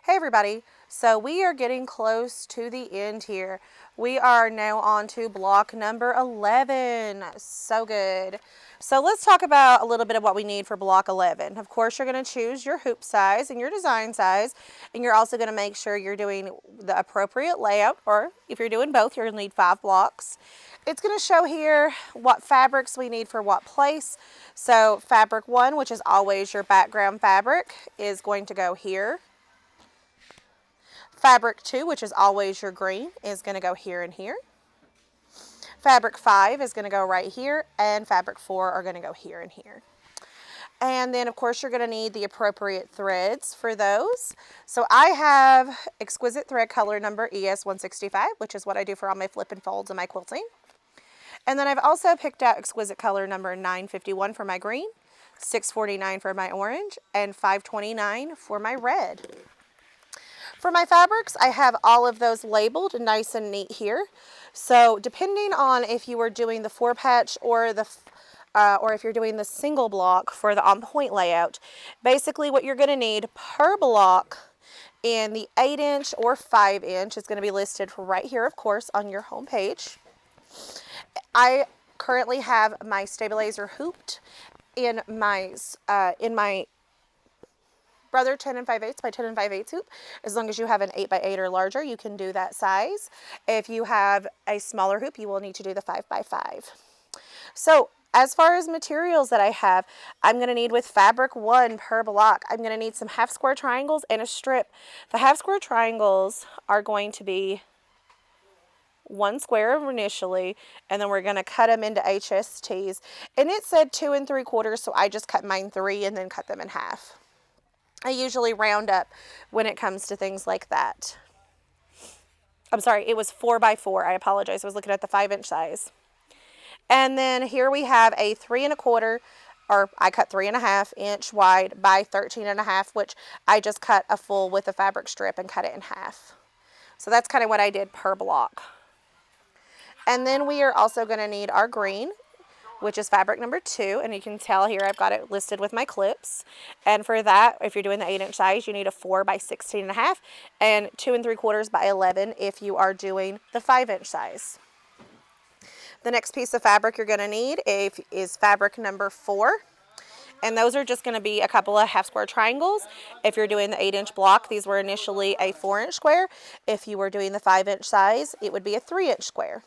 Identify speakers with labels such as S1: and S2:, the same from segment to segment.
S1: Hey everybody, so we are getting close to the end here. We are now on to block number 11. So good. So let's talk about a little bit of what we need for block 11. Of course, you're going to choose your hoop size and your design size, and you're also going to make sure you're doing the appropriate layout, or if you're doing both, you're going to need 5 blocks. It's going to show here what fabrics we need for what place. So fabric 1, which is always your background fabric, is going to go here. Fabric 2, which is always your green, is going to go here and here. Fabric 5 is going to go right here, and fabric 4 are going to go here and here. And then, of course, you're going to need the appropriate threads for those. So I have Exquisite Thread color number ES165, which is what I do for all my flip and folds and my quilting. And then I've also picked out Exquisite color number 951 for my green, 649 for my orange, and 529 for my red. For my fabrics, I have all of those labeled nice and neat here. So depending on if you are doing the 4-patch or if you're doing the single block for the on point layout, basically what you're going to need per block in the 8-inch or 5-inch is going to be listed right here, of course, on your home page. I currently have my stabilizer hooped in my Brother 10 5/8 by 10 5/8 hoop. As long as you have an 8x8 or larger, you can do that size. If you have a smaller hoop, you will need to do the 5x5. So as far as materials that I have, I'm going to need with fabric 1 per block, I'm going to need some half square triangles and a strip. The half square triangles are going to be 1 square initially, and then we're going to cut them into HSTs. And it said 2 3/4, so I just cut mine 3 and then cut them in half. I usually round up when it comes to things like that. I'm sorry, it was 4x4. I apologize. I was looking at the 5-inch size. And then here we have a 3 1/4, or I cut 3 1/2 inch wide by 13 1/2, which I just cut a full with a fabric strip and cut it in half. So that's kind of what I did per block. And then we are also going to need our green, which is fabric number 2, and you can tell here I've got it listed with my clips. And for that, if you're doing the 8-inch size, you need a 4 by 16 1/2 and 2 3/4 by 11 if you are doing the 5-inch size. The next piece of fabric you're going to need is fabric number 4. And those are just going to be a couple of half square triangles. If you're doing the 8-inch block, these were initially a 4-inch square. If you were doing the 5-inch size, it would be a 3-inch square.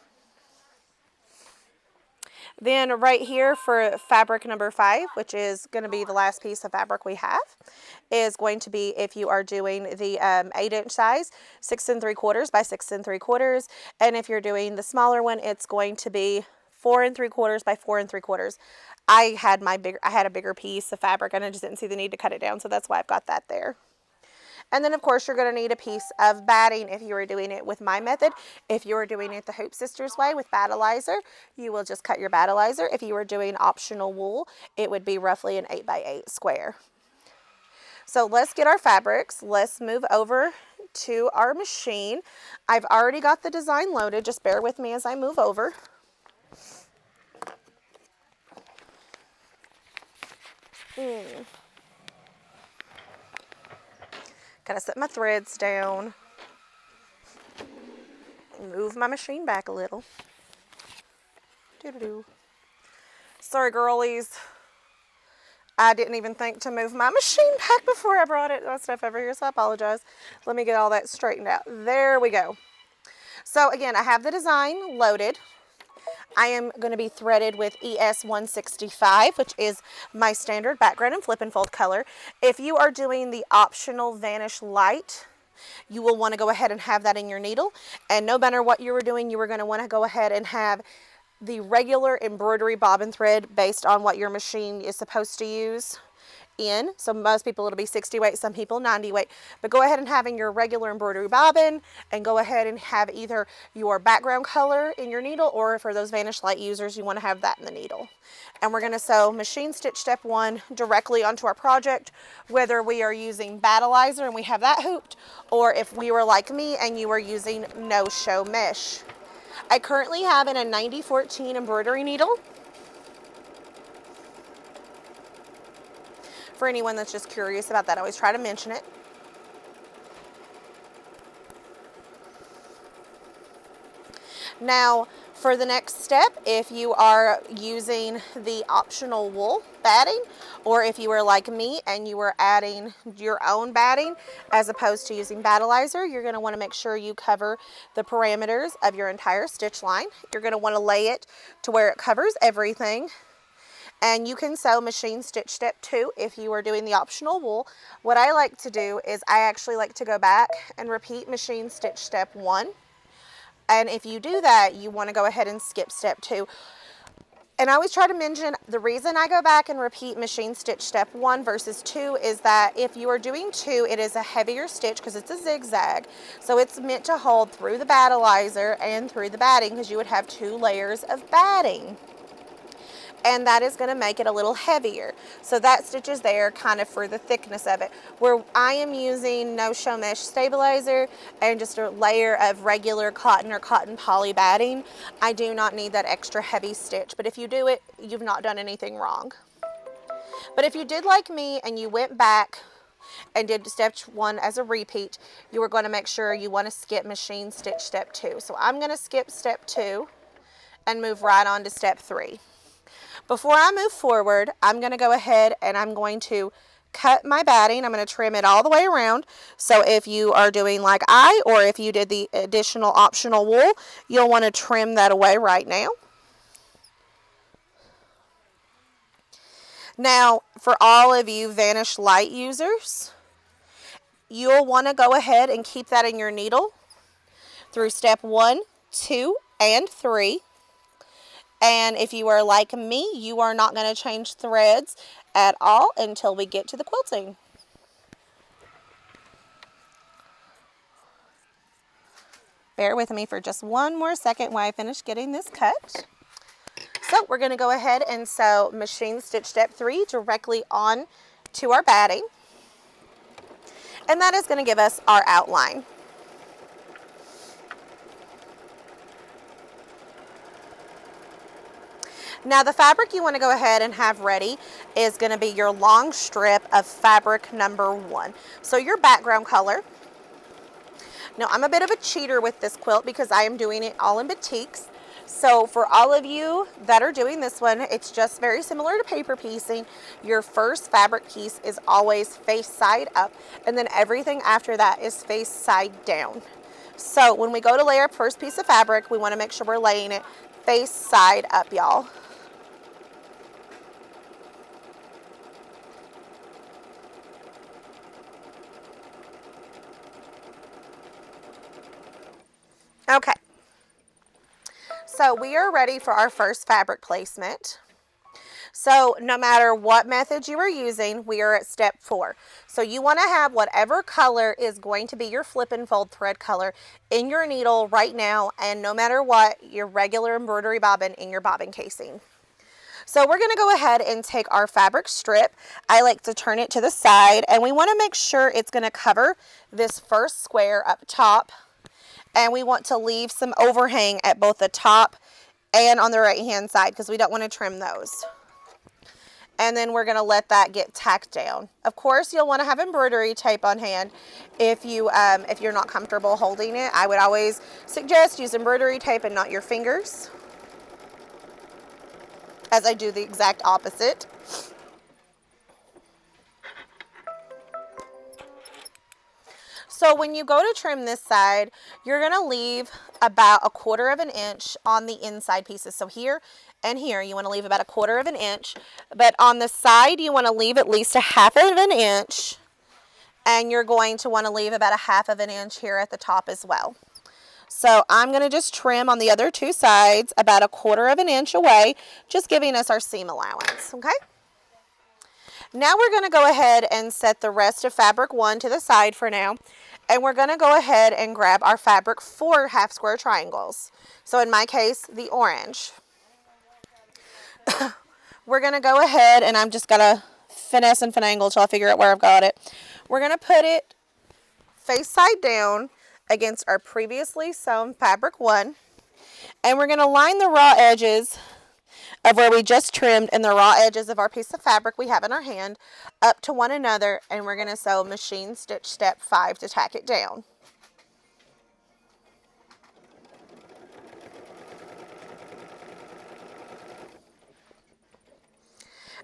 S1: Then right here for fabric number 5, which is going to be the last piece of fabric we have, is going to be, if you are doing the 8-inch size, 6 3/4 by 6 3/4. And if you're doing the smaller one, it's going to be 4 3/4 by 4 3/4. I had a bigger piece of fabric and I just didn't see the need to cut it down, so that's why I've got that there. And then, of course, you're going to need a piece of batting if you were doing it with my method. If you were doing it the Hoop Sisters way with battleizer, you will just cut your battleizer. If you were doing optional wool, it would be roughly an 8x8 square. So let's get our fabrics. Let's move over to our machine. I've already got the design loaded. Just bear with me as I move over. Gotta set my threads down. Move my machine back a little. Doo-doo-doo. Sorry, girlies. I didn't even think to move my machine back before I brought that stuff over here, so I apologize. Let me get all that straightened out. There we go. So again, I have the design loaded. I am going to be threaded with ES165, which is my standard background and flip and fold color. If you are doing the optional Vanish Light, you will want to go ahead and have that in your needle. And no matter what you were doing, you were going to want to go ahead and have the regular embroidery bobbin thread based on what your machine is supposed to use in. So most people it'll be 60 weight, some people 90 weight. But go ahead and having your regular embroidery bobbin, and go ahead and have either your background color in your needle, or for those Vanish Light users, you want to have that in the needle. And we're going to sew machine stitch step 1 directly onto our project, whether we are using battleizer and we have that hooped, or if we were like me and you were using no-show mesh. I currently have in a 9014 embroidery needle. For anyone that's just curious about that, I always try to mention it. Now, for the next step, if you are using the optional wool batting, or if you were like me and you were adding your own batting as opposed to using Battleizer, you're going to want to make sure you cover the parameters of your entire stitch line. You're going to want to lay it to where it covers everything. And you can sew machine stitch step 2 if you are doing the optional wool. What I like to do is I actually like to go back and repeat machine stitch step 1. And if you do that, you want to go ahead and skip step 2. And I always try to mention the reason I go back and repeat machine stitch step 1 versus 2 is that if you are doing 2, it is a heavier stitch because it's a zigzag. So it's meant to hold through the Battleizer and through the batting because you would have 2 layers of batting. And that is going to make it a little heavier. So that stitch is there kind of for the thickness of it. Where I am using no-show mesh stabilizer and just a layer of regular cotton or cotton poly batting, I do not need that extra heavy stitch. But if you do it, you've not done anything wrong. But if you did like me and you went back and did step 1 as a repeat, you are going to make sure you want to skip machine stitch step 2. So I'm going to skip step 2 and move right on to step 3. Before I move forward, I'm going to go ahead and I'm going to cut my batting. I'm going to trim it all the way around. So if you are doing like I, or if you did the additional optional wool, you'll want to trim that away right now. Now, for all of you Vanish Light users, you'll want to go ahead and keep that in your needle through step 1, 2, and 3. And if you are like me, you are not going to change threads at all until we get to the quilting. Bear with me for just one more second while I finish getting this cut. So we're going to go ahead and sew machine stitch step 3 directly on to our batting. And that is going to give us our outline. Now the fabric you want to go ahead and have ready is going to be your long strip of fabric number 1. So your background color. Now I'm a bit of a cheater with this quilt because I am doing it all in batiks. So for all of you that are doing this one, it's just very similar to paper piecing. Your first fabric piece is always face side up, and then everything after that is face side down. So when we go to lay our first piece of fabric, we want to make sure we're laying it face side up, y'all. Okay, so we are ready for our first fabric placement. So no matter what method you are using, we are at step 4. So you want to have whatever color is going to be your flip and fold thread color in your needle right now, and no matter what, your regular embroidery bobbin in your bobbin casing. So we're going to go ahead and take our fabric strip. I like to turn it to the side, and we want to make sure it's going to cover this first square up top. And we want to leave some overhang at both the top and on the right hand side because we don't want to trim those. And then we're going to let that get tacked down. Of course, you'll want to have embroidery tape on hand if you're not comfortable holding it. I would always suggest use embroidery tape and not your fingers, as I do the exact opposite. So when you go to trim this side, you're going to leave about 1/4 of an inch on the inside pieces. So here and here, you want to leave about 1/4 of an inch. But on the side, you want to leave at least 1/2 of an inch. And you're going to want to leave about 1/2 of an inch here at the top as well. So I'm going to just trim on the other 2 sides about 1/4 of an inch away, just giving us our seam allowance, okay? Now we're going to go ahead and set the rest of fabric 1 to the side for now. And we're going to go ahead and grab our fabric 4 half square triangles. So in my case, the orange. We're going to go ahead, and I'm just going to finesse and finagle until I figure out where I've got it. We're going to put it face side down against our previously sewn fabric 1. And we're going to line the raw edges of where we just trimmed and the raw edges of our piece of fabric we have in our hand up to one another, and we're going to sew machine stitch step 5 to tack it down.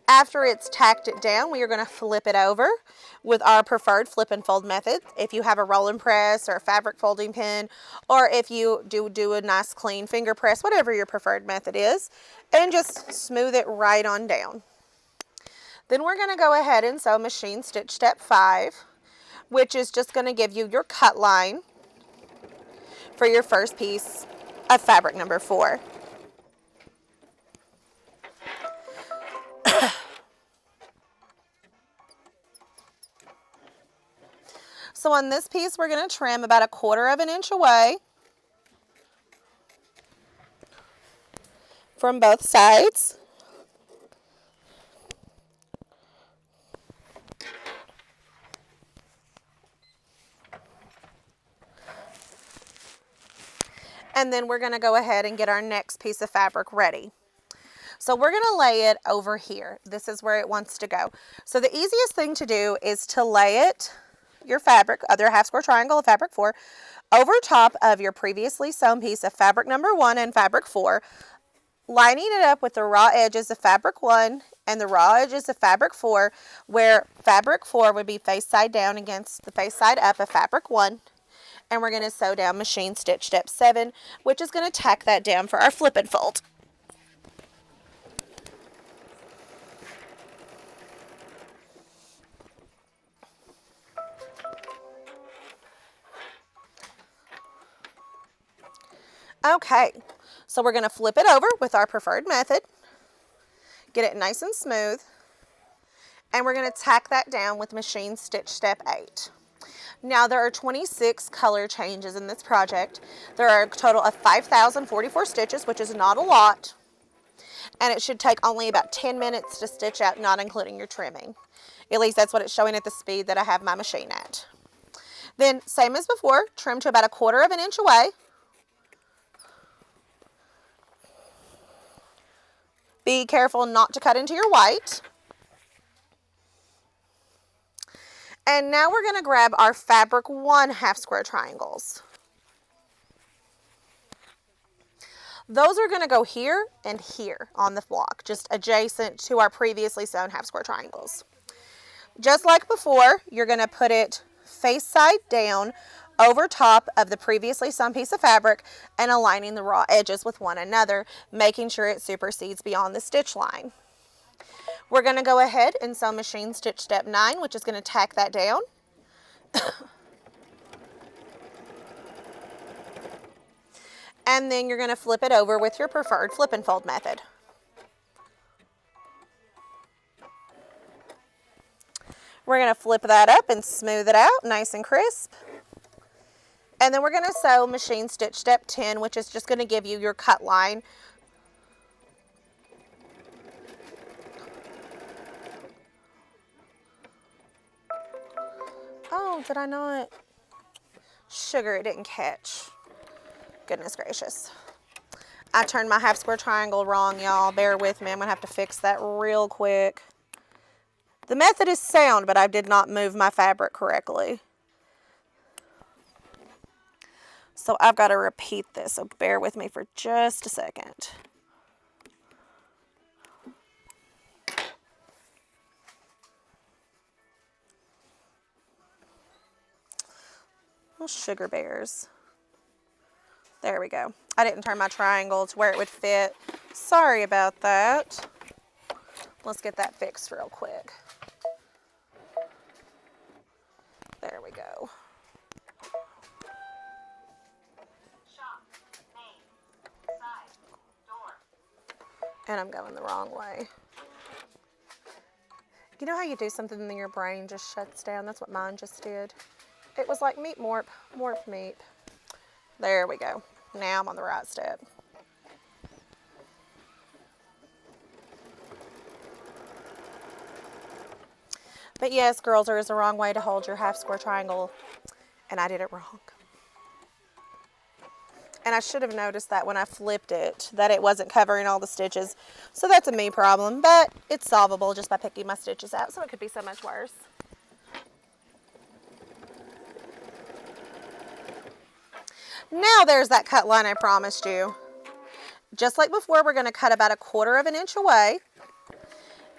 S1: After it's tacked it down, we are going to flip it over with our preferred flip and fold method. If you have a roll and press or a fabric folding pin, or if you do a nice clean finger press, whatever your preferred method is, and just smooth it right on down. Then we're going to go ahead and sew machine stitch step 5, which is just going to give you your cut line for your first piece of fabric number 4. So on this piece, we're going to trim about 1/4 inch away from both sides. And then we're going to go ahead and get our next piece of fabric ready. So we're going to lay it over here. This is where it wants to go. So the easiest thing to do is to lay it, your fabric, other half square triangle of fabric 4, over top of your previously sewn piece of fabric number 1 and fabric 4, lining it up with the raw edges of fabric 1 and the raw edges of fabric 4, where fabric 4 would be face side down against the face side up of fabric 1. And we're going to sew down machine stitch step 7, which is going to tack that down for our flip and fold. Okay, so we're going to flip it over with our preferred method, get it nice and smooth, and we're going to tack that down with machine stitch step 8. Now there are 26 color changes in this project. There are a total of 5,044 stitches, which is not a lot, and it should take only about 10 minutes to stitch out, not including your trimming. At least that's what it's showing at the speed that I have my machine at. Then, same as before, trim to about 1/4 inch away. Be careful not to cut into your white. And now we're going to grab our fabric 1 half square triangles. Those are going to go here and here on the block, just adjacent to our previously sewn half square triangles. Just like before, you're going to put it face side down over top of the previously sewn piece of fabric and aligning the raw edges with one another, making sure it supersedes beyond the stitch line. We're going to go ahead and sew machine stitch step 9, which is going to tack that down. And then you're going to flip it over with your preferred flip and fold method. We're going to flip that up and smooth it out nice and crisp. And then we're going to sew machine stitch step 10, which is just going to give you your cut line. Oh, did I not? Sugar, it didn't catch. Goodness gracious. I turned my half square triangle wrong, y'all. Bear with me. I'm going to have to fix that real quick. The method is sound, but I did not move my fabric correctly. So I've got to repeat this, so bear with me for just a second. Oh, sugar bears. There we go. I didn't turn my triangle to where it would fit. Sorry about that. Let's get that fixed real quick. There we go. And I'm going the wrong way. You know how you do something and then your brain just shuts down? That's what mine just did. It was like meep, morp, morp, meep. There we go. Now I'm on the right step. But yes, girls, there is a wrong way to hold your half square triangle, and I did it wrong. And I should have noticed that when I flipped it, that it wasn't covering all the stitches. So that's a me problem, but it's solvable just by picking my stitches out, so it could be so much worse. Now there's that cut line I promised you. Just like before, we're going to cut about 1/4 inch away.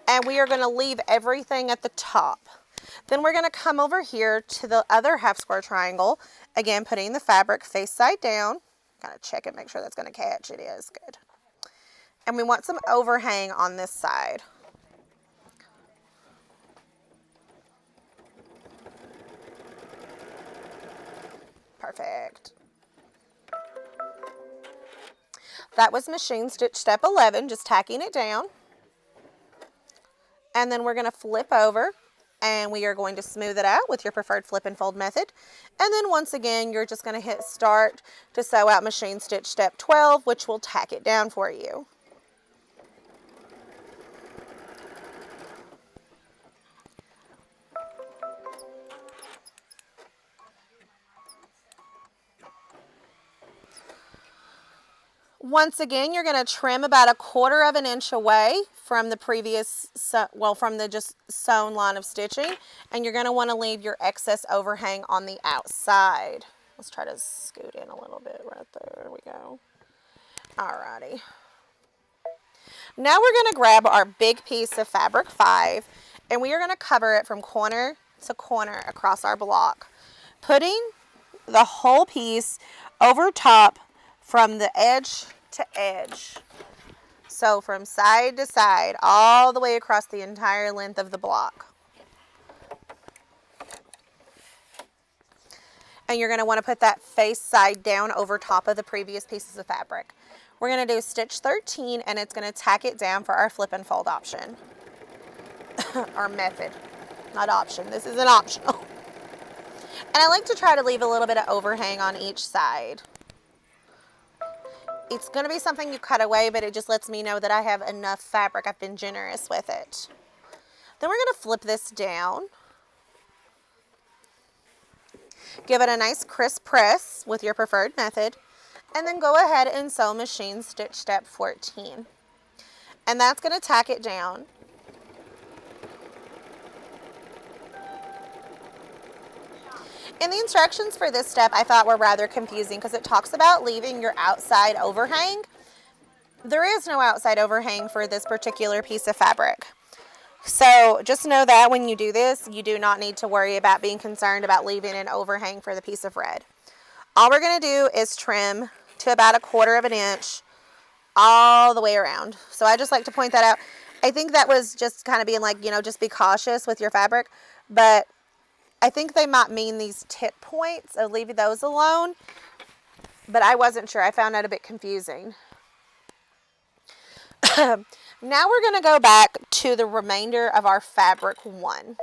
S1: and we are going to leave everything at the top. Then we're going to come over here to the other half square triangle, again putting the fabric face side down. Kind of check it, make sure that's going to catch. It is good. And we want some overhang on this side. Perfect. That was machine stitch step 11, just tacking it down. And then we're going to flip over and we are going to smooth it out with your preferred flip and fold method. And then once again, you're just going to hit start to sew out machine stitch step 12, which will tack it down for you. Once again, you're going to trim about 1/4 of an inch away from the previous, from the just sewn line of stitching, and you're going to want to leave your excess overhang on the outside. Let's try to scoot in a little bit right there. There we go. Alrighty. Now we're going to grab our big piece of fabric 5, and we are going to cover it from corner to corner across our block, putting the whole piece over top from the edge to edge. So from side to side, all the way across the entire length of the block. And you're going to want to put that face side down over top of the previous pieces of fabric. We're going to do stitch 13, and it's going to tack it down for our flip and fold option. Our method, not option. This is an optional. And I like to try to leave a little bit of overhang on each side. It's going to be something you cut away, but it just lets me know that I have enough fabric. I've been generous with it. Then we're going to flip this down. Give it a nice crisp press with your preferred method. And then go ahead and sew machine stitch step 14. And that's going to tack it down. And the instructions for this step I thought were rather confusing because it talks about leaving your outside overhang. There is no outside overhang for this particular piece of fabric. So just know that when you do this, you do not need to worry about being concerned about leaving an overhang for the piece of red. All we're going to do is trim to about 1/4 of an inch all the way around. So I just like to point that out. I think that was just kind of being like, just be cautious with your fabric, but I think they might mean these tip points, so leave those alone, but I wasn't sure. I found that a bit confusing. Now we're going to go back to the remainder of our fabric 1.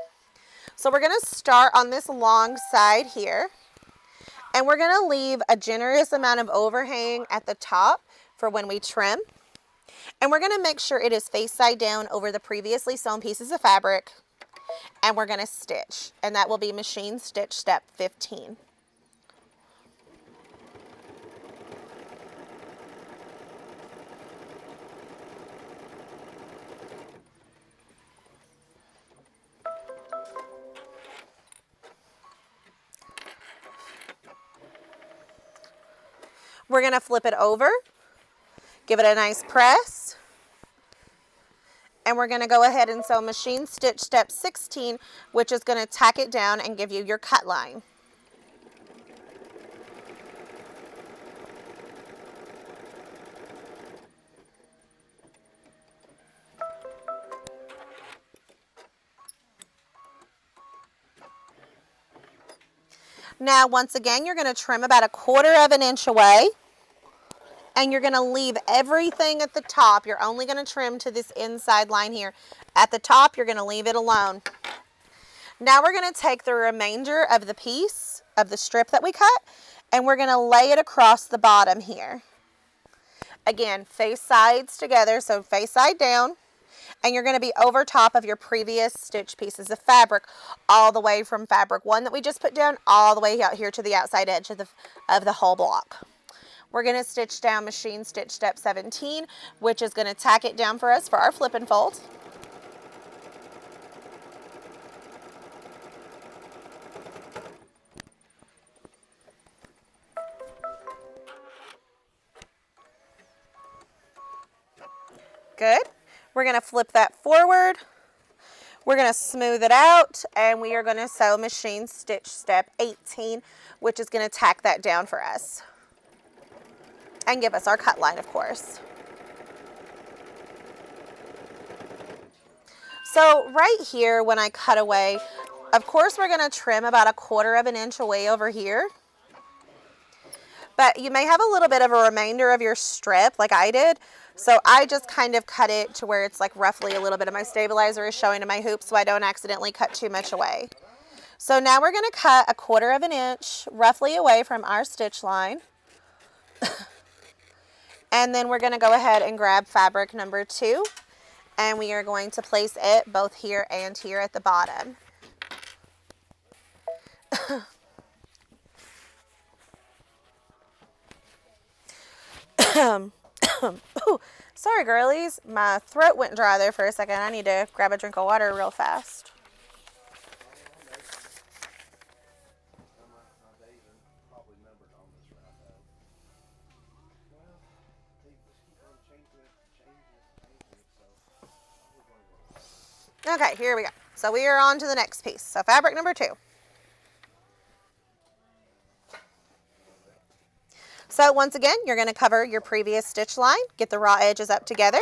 S1: So we're going to start on this long side here, and we're going to leave a generous amount of overhang at the top for when we trim. And we're going to make sure it is face side down over the previously sewn pieces of fabric. And we're going to stitch, and that will be machine stitch step 15. We're going to flip it over, give it a nice press, and we're going to go ahead and sew machine stitch step 16, which is going to tack it down and give you your cut line. Now, once again, you're going to trim about 1/4 of an inch away, and you're going to leave everything at the top. You're only going to trim to this inside line here. At the top, you're going to leave it alone. Now we're going to take the remainder of the piece of the strip that we cut, and we're going to lay it across the bottom here. Again, face sides together, so face side down. And you're going to be over top of your previous stitch pieces of fabric, all the way from fabric 1 that we just put down, all the way out here to the outside edge of the whole block. We're going to stitch down machine stitch step 17, which is going to tack it down for us for our flip and fold. Good. We're going to flip that forward, We're going to smooth it out, and we are going to sew machine stitch step 18, which is going to tack that down for us and give us our cut line, of course. So right here, when I cut away, of course we're going to trim about 1/4 of an inch away over here. But you may have a little bit of a remainder of your strip like I did. So I just kind of cut it to where it's like roughly a little bit of my stabilizer is showing to my hoop so I don't accidentally cut too much away. So now we're going to cut 1/4 of an inch roughly away from our stitch line. And then we're going to go ahead and grab fabric number 2. And we are going to place it both here and here at the bottom. Ooh, sorry girlies, my throat went dry there for a second. I need to grab a drink of water real fast. Okay, here we go. So we are on to the next piece. So fabric number 2. So once again, you're going to cover your previous stitch line, get the raw edges up together,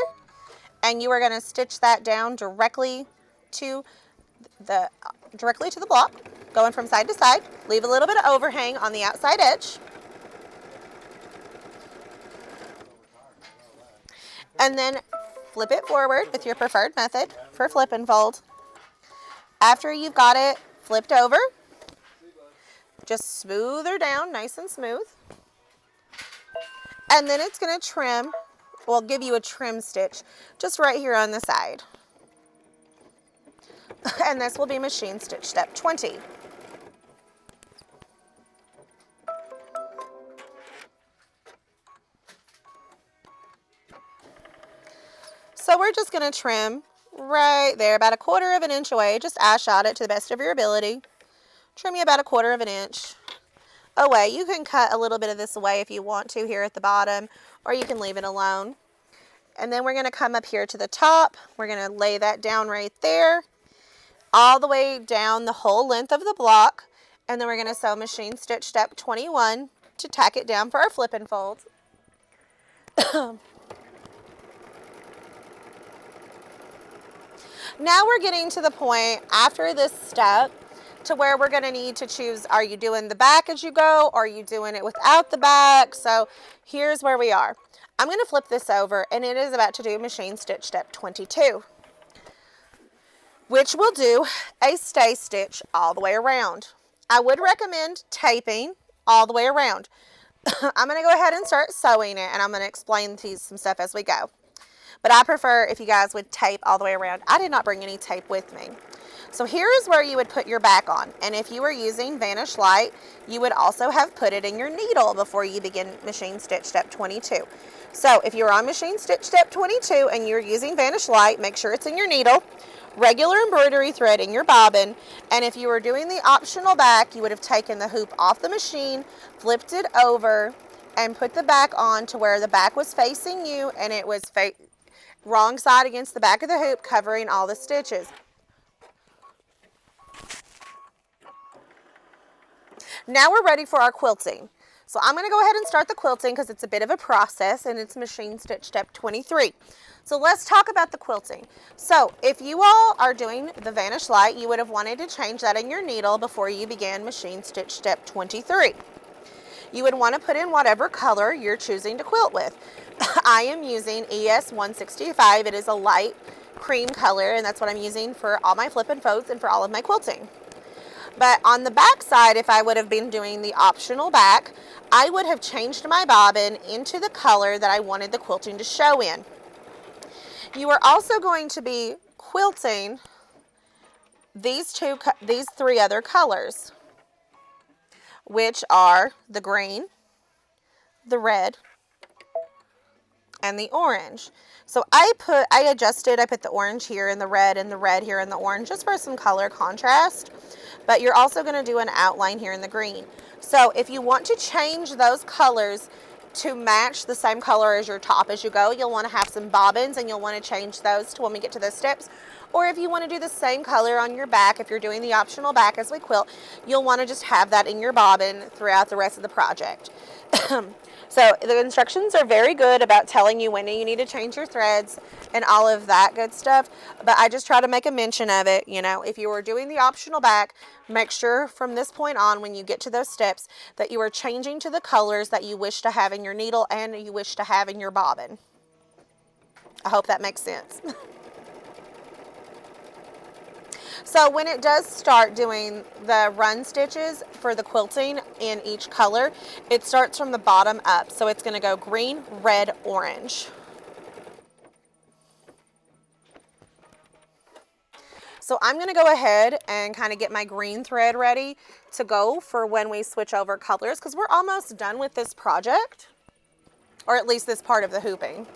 S1: and you are going to stitch that down directly to the block, going from side to side. Leave a little bit of overhang on the outside edge. And then flip it forward with your preferred method for flip and fold. After you've got it flipped over, just smooth her down nice and smooth. And then it's going to trim, well, give you a trim stitch just right here on the side. And this will be machine stitch step 20. So we're just going to trim right there, about 1/4 of an inch away. Just eyeshot it to the best of your ability. Trim you about 1/4 of an inch away. You can cut a little bit of this away if you want to here at the bottom, or you can leave it alone. And then we're going to come up here to the top. We're going to lay that down right there, all the way down the whole length of the block. And then we're going to sew machine stitch step 21 to tack it down for our flip and fold. Now we're getting to the point after this step to where we're going to need to choose, are you doing the back as you go, or are you doing it without the back? So here's where we are. I'm going to flip this over, and it is about to do machine stitch step 22, which will do a stay stitch all the way around. I would recommend taping all the way around. I'm going to go ahead and start sewing it, and I'm going to explain to you some stuff as we go. But I prefer if you guys would tape all the way around. I did not bring any tape with me. So here is where you would put your back on. And if you were using Vanish Light, you would also have put it in your needle before you begin machine stitch step 22. So if you're on machine stitch step 22 and you're using Vanish Light, make sure it's in your needle, regular embroidery thread in your bobbin. And if you were doing the optional back, you would have taken the hoop off the machine, flipped it over, and put the back on to where the back was facing you and it was wrong side against the back of the hoop, covering all the stitches. Now we're ready for our quilting. So I'm going to go ahead and start the quilting because it's a bit of a process, and it's machine stitch step 23. So let's talk about the quilting. So if you all are doing the Vanish Light, you would have wanted to change that in your needle before you began machine stitch step 23. You would want to put in whatever color you're choosing to quilt with. I am using ES 165. It is a light cream color, and that's what I'm using for all my flip and folds and for all of my quilting. But on the back side, if I would have been doing the optional back, I would have changed my bobbin into the color that I wanted the quilting to show in. You are also going to be quilting these 3 other colors, which are the green, the red, and the orange. So I put the orange here and the red here and the orange just for some color contrast. But you're also going to do an outline here in the green. So if you want to change those colors to match the same color as your top as you go, you'll want to have some bobbins, and you'll want to change those to when we get to those steps. Or if you want to do the same color on your back, if you're doing the optional back as we quilt, you'll want to just have that in your bobbin throughout the rest of the project. So the instructions are very good about telling you when you need to change your threads and all of that good stuff. But I just try to make a mention of it. You know, if you are doing the optional back, make sure from this point on, when you get to those steps, that you are changing to the colors that you wish to have in your needle and you wish to have in your bobbin. I hope that makes sense. So when it does start doing the run stitches for the quilting in each color, it starts from the bottom up. So it's going to go green, red, orange. So I'm going to go ahead and kind of get my green thread ready to go for when we switch over colors, because we're almost done with this project, or at least this part of the hooping.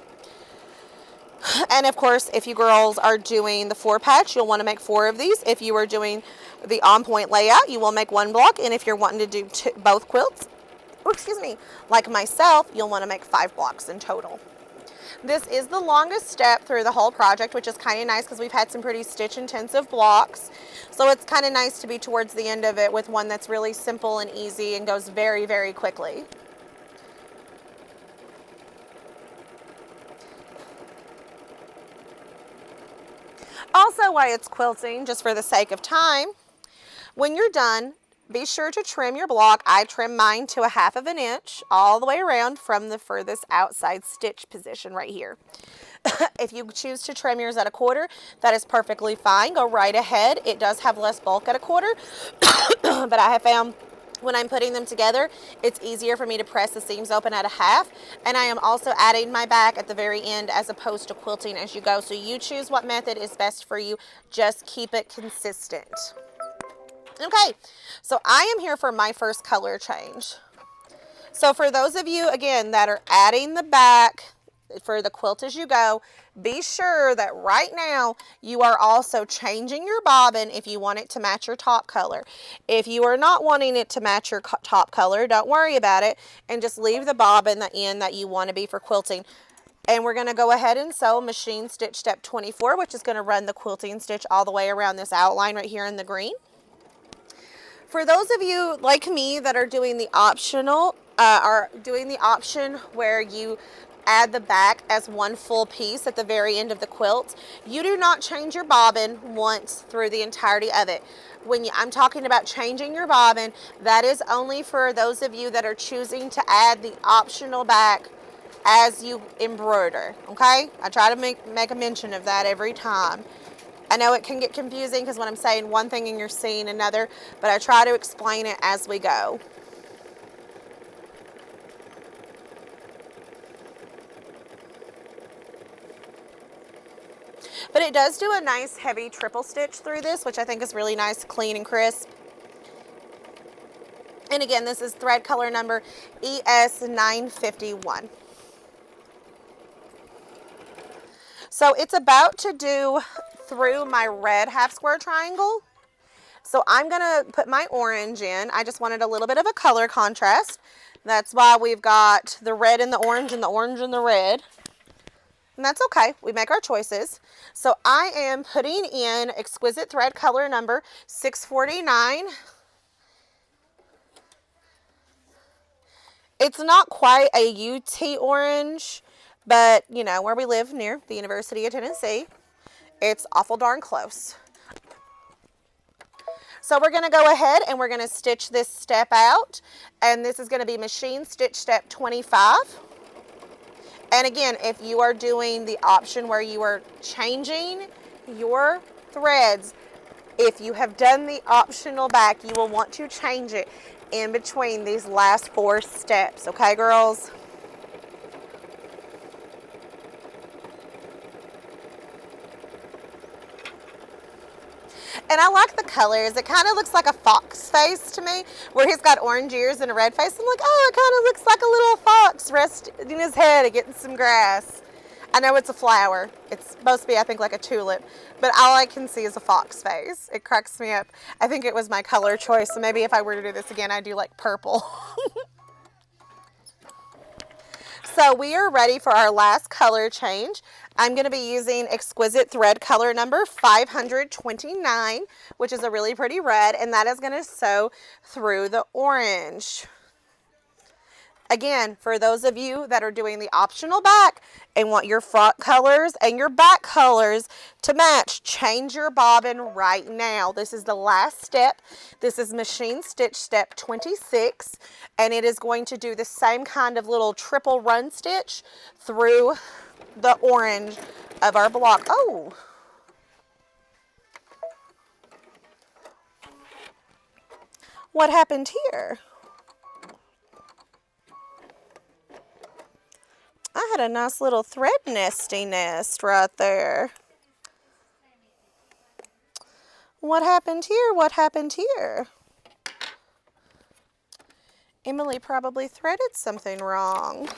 S1: And of course, if you girls are doing the 4-patch, you'll want to make 4 of these. If you are doing the on-point layout, you will make 1 block. And if you're wanting to do both quilts, like myself, you'll want to make 5 blocks in total. This is the longest step through the whole project, which is kind of nice because we've had some pretty stitch-intensive blocks. So it's kind of nice to be towards the end of it with one that's really simple and easy and goes very, very quickly. Also, while it's quilting, just for the sake of time, when you're done, be sure to trim your block. I trim mine to 1/2 inch all the way around from the furthest outside stitch position right here. If you choose to trim yours at 1/4, that is perfectly fine. Go right ahead. It does have less bulk at 1/4, but I have found when I'm putting them together, it's easier for me to press the seams open at 1/2, and I am also adding my back at the very end as opposed to quilting as you go. So you choose what method is best for you. Just keep it consistent. Okay, so I am here for my first color change. So for those of you, again, that are adding the back for the quilt as you go, be sure that right now you are also changing your bobbin if you want it to match your top color. If you are not wanting it to match your top color, don't worry about it and just leave the bobbin the end that you want to be for quilting. And we're going to go ahead and sew machine stitch step 24, which is going to run the quilting stitch all the way around this outline right here in the green. For those of you like me that are doing the optional, the option where you add the back as one full piece at the very end of the quilt, you do not change your bobbin once through the entirety of it. I'm talking about changing your bobbin, that is only for those of you that are choosing to add the optional back as you embroider, okay? I try to make a mention of that every time. I know it can get confusing because when I'm saying one thing and you're seeing another, but I try to explain it as we go. But it does do a nice heavy triple stitch through this, which I think is really nice, clean and crisp. And again, this is thread color number ES951. So it's about to do through my red half square triangle. So I'm gonna put my orange in. I just wanted a little bit of a color contrast. That's why we've got the red and the orange and the orange and the red. And that's okay, we make our choices. So I am putting in exquisite thread color number 649. It's not quite a UT orange, but you know, where we live near the University of Tennessee, it's awful darn close. So we're gonna go ahead and we're gonna stitch this step out, and this is gonna be machine stitch step 25. And again, if you are doing the option where you are changing your threads, if you have done the optional back, you will want to change it in between these last 4 steps, okay, girls? And I like the colors. It kind of looks like a fox face to me, where he's got orange ears and a red face. I'm like, oh, it kind of looks like a little fox resting his head and getting some grass. I know it's a flower. It's supposed to be, I think, like a tulip, but all I can see is a fox face. It cracks me up. I think it was my color choice, so maybe if I were to do this again, I'd do like purple. So we are ready for our last color change. I'm going to be using Exquisite Thread color number 529, which is a really pretty red, and that is going to sew through the orange. Again, for those of you that are doing the optional back and want your front colors and your back colors to match, change your bobbin right now. This is the last step. This is machine stitch step 26, and it is going to do the same kind of little triple run stitch through the orange of our block. Oh, what happened here? I had a nice little thread nesty nest right there. What happened here? What happened here? Emily probably threaded something wrong.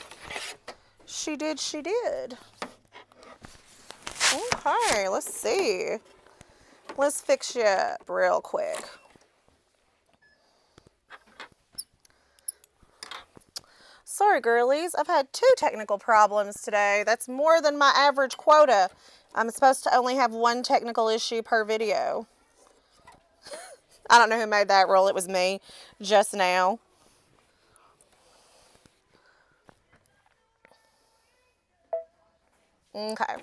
S1: She did, she did. Okay, let's see. Let's fix you up real quick. Sorry, girlies. I've had 2 technical problems today. That's more than my average quota. I'm supposed to only have 1 technical issue per video. I don't know who made that rule. It was me just now. Okay.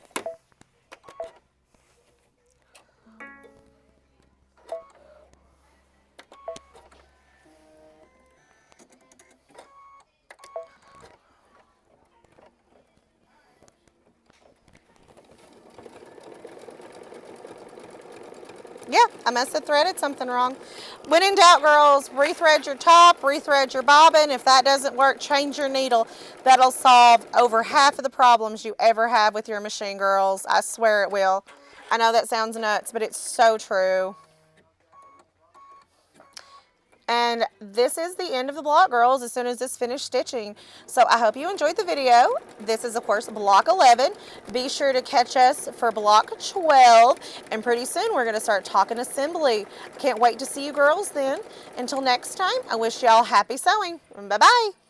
S1: Yeah, I must have threaded something wrong. When in doubt, girls, rethread your top, rethread your bobbin. If that doesn't work, change your needle. That'll solve over half of the problems you ever have with your machine, girls. I swear it will. I know that sounds nuts, but it's so true. And this is the end of the block, girls, as soon as this finished stitching. So I hope you enjoyed the video. This is, of course, block 11. Be sure to catch us for block 12. And pretty soon we're going to start talking assembly. Can't wait to see you girls then. Until next time, I wish y'all happy sewing. Bye-bye.